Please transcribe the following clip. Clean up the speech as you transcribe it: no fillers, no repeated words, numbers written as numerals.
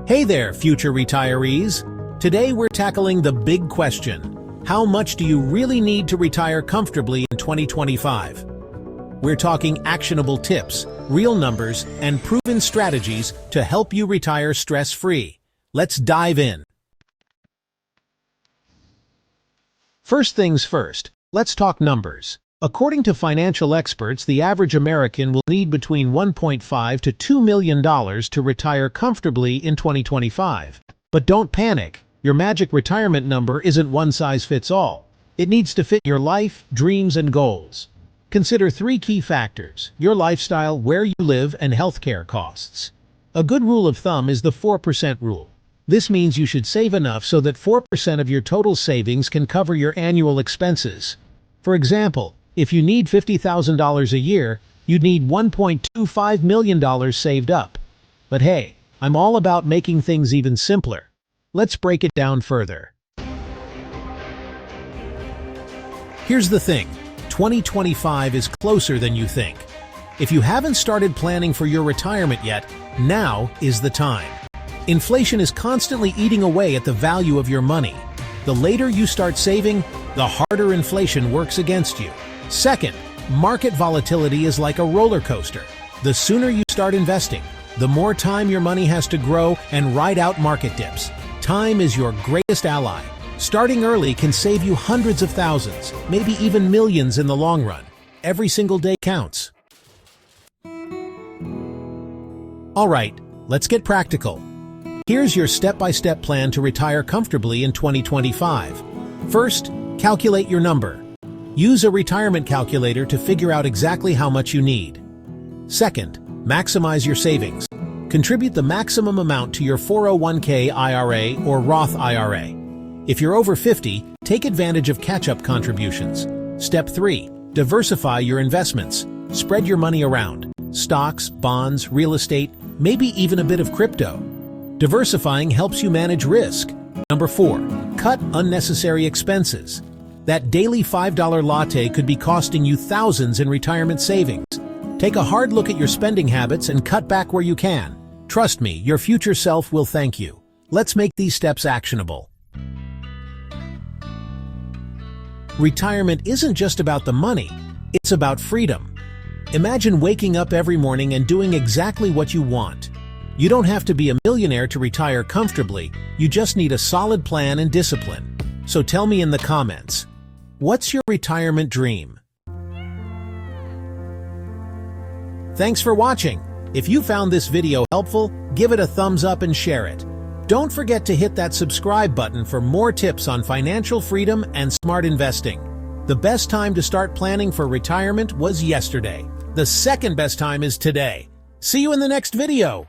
Hey there, future retirees! Today we're tackling the big question. How much do you really need to retire comfortably in 2025? We're talking actionable tips, real numbers, and proven strategies to help you retire stress-free. Let's dive in. First things first, let's talk numbers. According to financial experts, the average American will need between $1.5 to $2 million to retire comfortably in 2025. But don't panic. Your magic retirement number isn't one size fits all. It needs to fit your life, dreams, and goals. Consider three key factors: your lifestyle, where you live, and healthcare costs. A good rule of thumb is the 4% rule. This means you should save enough so that 4% of your total savings can cover your annual expenses. For example, if you need $50,000 a year, you'd need $1.25 million saved up. But hey, I'm all about making things even simpler. Let's break it down further. Here's the thing, 2025 is closer than you think. If you haven't started planning for your retirement yet, now is the time. Inflation is constantly eating away at the value of your money. The later you start saving, the harder inflation works against you. Second, market volatility is like a roller coaster. The sooner you start investing, the more time your money has to grow and ride out market dips. Time is your greatest ally. Starting early can save you hundreds of thousands, maybe even millions in the long run. Every single day counts. All right, let's get practical. Here's your step-by-step plan to retire comfortably in 2025. First, calculate your number. Use a retirement calculator to figure out exactly how much you need. Second, maximize your savings. Contribute the maximum amount to your 401k IRA or Roth IRA. If you're over 50, take advantage of catch-up contributions. Step 3, diversify your investments. Spread your money around. Stocks, bonds, real estate, maybe even a bit of crypto. Diversifying helps you manage risk. Number 4, cut unnecessary expenses. That daily $5 latte could be costing you thousands in retirement savings. Take a hard look at your spending habits and cut back where you can. Trust me, your future self will thank you. Let's make these steps actionable. Retirement isn't just about the money, it's about freedom. Imagine waking up every morning and doing exactly what you want. You don't have to be a millionaire to retire comfortably, you just need a solid plan and discipline. So tell me in the comments, what's your retirement dream? Thanks for watching. If you found this video helpful, give it a thumbs up and share it. Don't forget to hit that subscribe button for more tips on financial freedom and smart investing. The best time to start planning for retirement was yesterday. The second best time is today. See you in the next video.